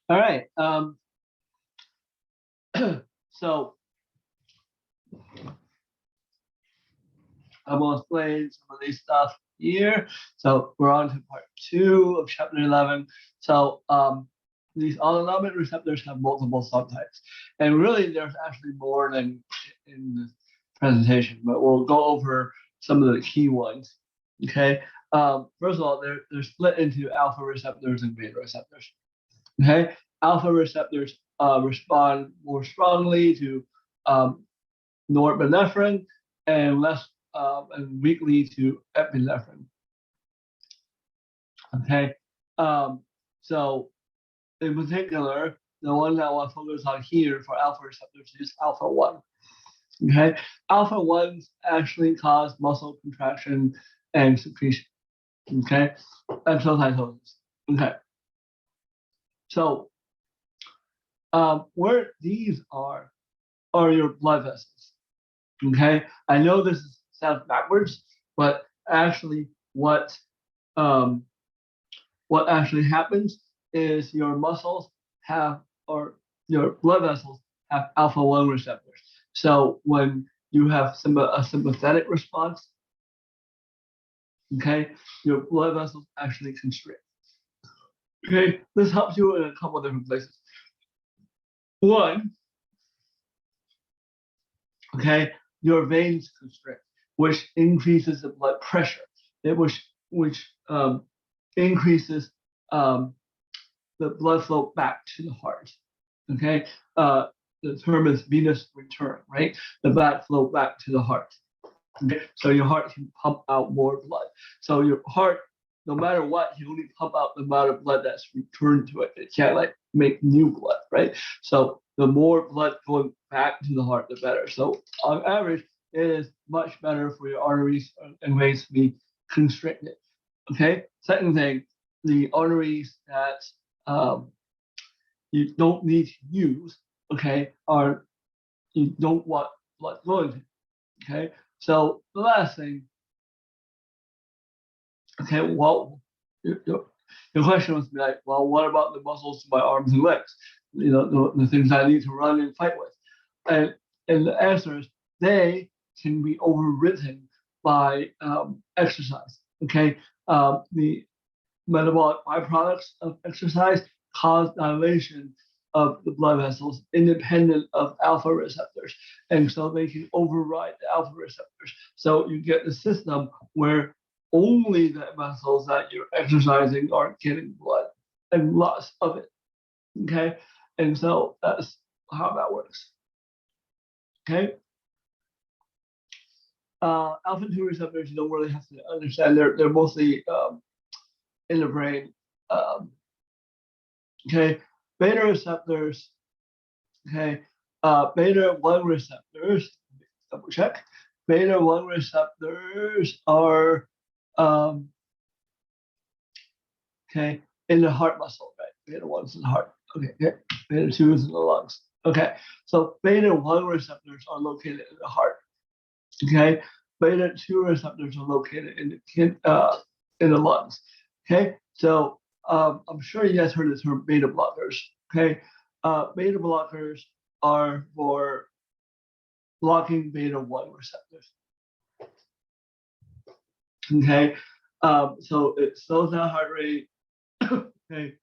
All right. So I'm gonna explain some of these stuff here. So we're on to part 2 of chapter 11. So these autonomic receptors have multiple subtypes, and really there's actually more than in the presentation, but we'll go over some of the key ones. Okay. First of all, they're split into alpha receptors and beta receptors. Okay. Alpha receptors respond more strongly to um, norepinephrine and less and weakly to epinephrine. Okay, so in particular, the one that I want to focus on here for alpha receptors is alpha 1. Okay, alpha 1s actually cause muscle contraction and secretion. Okay, exocytosis. Okay, so where these are your blood vessels. Okay, I know this sounds backwards, but actually, um, what actually happens is your muscles have, or your blood vessels have alpha 1 receptors. So when you have a sympathetic response, okay, your blood vessels actually constrict. Okay, this helps you in a couple of different places. One, okay, your veins constrict, which increases the blood pressure, which increases the blood flow back to the heart. Okay, the term is venous return, right? The blood flow back to the heart. Okay, so your heart can pump out more blood. So your heart, no matter what, can only pump out the amount of blood that's returned to it. It can't like make new blood, right? So the more blood going back to the heart, the better. So on average, it is much better for your arteries and veins to be constricted. Okay. Second thing, the arteries that you don't need to use, okay, are you don't want blood flowing to. Okay. So the last thing, okay, well, your question was like, well, what about the muscles to my arms and legs? You know, the things I need to run and fight with. And the answer is they can be overwritten by exercise. Okay. The metabolic byproducts of exercise cause dilation of the blood vessels independent of alpha receptors. And so they can override the alpha receptors. So you get the system where only the vessels that you're exercising are getting blood and lots of it. Okay. And so that's how that works. Okay. Alpha 2 receptors, you don't really have to understand. They're mostly in the brain. Okay, beta receptors. Okay, beta 1 receptors. Double check. Beta 1 receptors are okay in the heart muscle, right? Beta 1's in the heart. Okay, yeah. Beta 2 is in the lungs. Okay, so beta 1 receptors are located in the heart. Okay, beta 2 receptors are located in the lungs. Okay, so I'm sure you guys heard the term beta blockers. Okay, beta blockers are for blocking beta 1 receptors. Okay, so it slows down heart rate. Okay,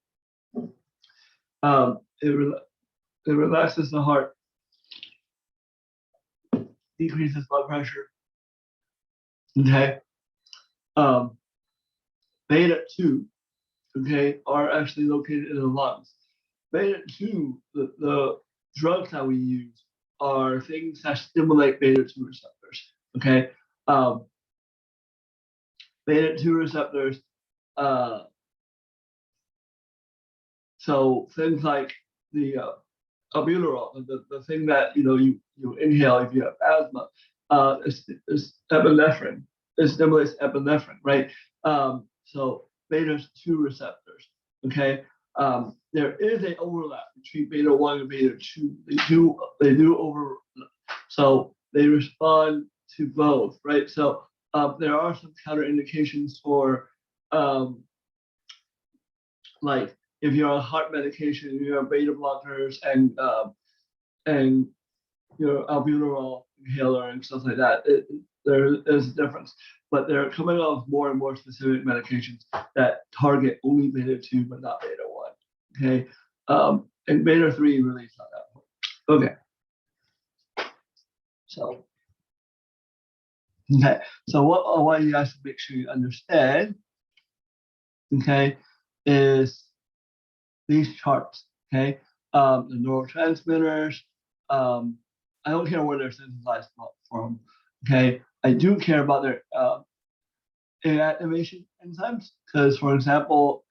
it relaxes the heart, decreases blood pressure. Okay, beta 2, okay, are actually located in the lungs. Beta 2, the drugs that we use are things that stimulate beta 2 receptors. Okay. Beta 2 receptors, so things like the albuterol, the thing that you inhale if you have asthma, is epinephrine. It stimulates epinephrine, right? So beta 2 receptors. Okay. There is an overlap between beta 1 and beta 2. They do overlap. So they respond to both, right? So there are some counterindications for like if you're on heart medication, you're on beta blockers and your albuterol inhaler and stuff like that, there is a difference. But they're coming out with more and more specific medications that target only beta 2 but not beta 1. Okay, and beta 3 really is not that important. Okay, so what I want you guys to make sure you understand, okay, is these charts. Okay, the neurotransmitters. I don't care where they're synthesized from. Okay, I do care about their inactivation enzymes, because, for example,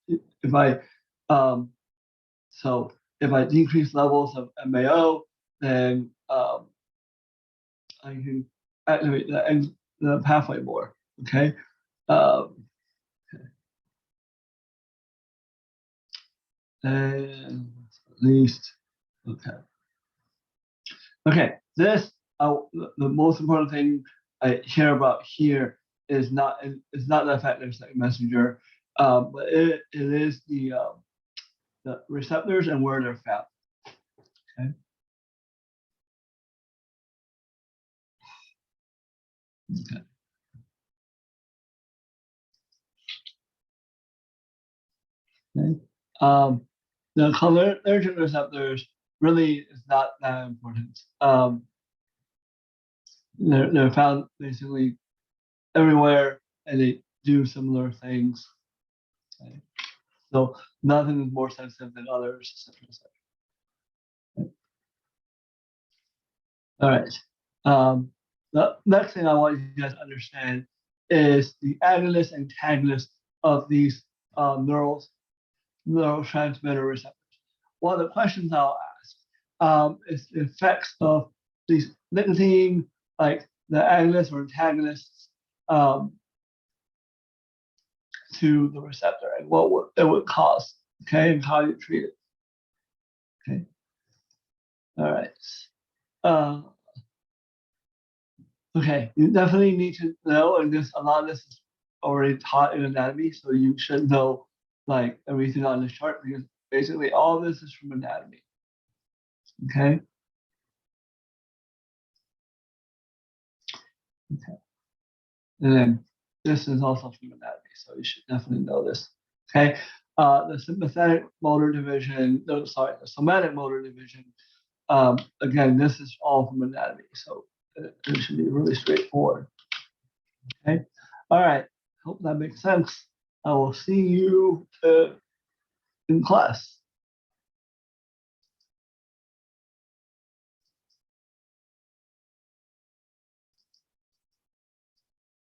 if I if I decrease levels of MAO, then I can activate the pathway more. Okay. And at least, okay. This the most important thing I care about here is not the effective second messenger, but it is the receptors and where they're found. Okay. Okay. Okay. The cholinergic receptors really is not that important. They're found basically everywhere, and they do similar things. Okay. So nothing is more sensitive than others. Okay. All right. The next thing I want you guys to understand is the agonist and antagonist of these neurotransmitter receptors. One of the questions I'll ask is the effects of these nicotine, like the agonists or antagonists, to the receptor, and what it would cause, okay, and how you treat it. Okay. All right. Okay, you definitely need to know, and a lot of this is already taught in anatomy, so you should know like everything on this chart, because basically all of this is from anatomy. Okay. Okay. And then this is also from anatomy, so you should definitely know this. Okay. The sympathetic motor division, no, sorry, the somatic motor division. Again, this is all from anatomy, so it should be really straightforward. Okay. All right. Hope that makes sense. I will see you in class.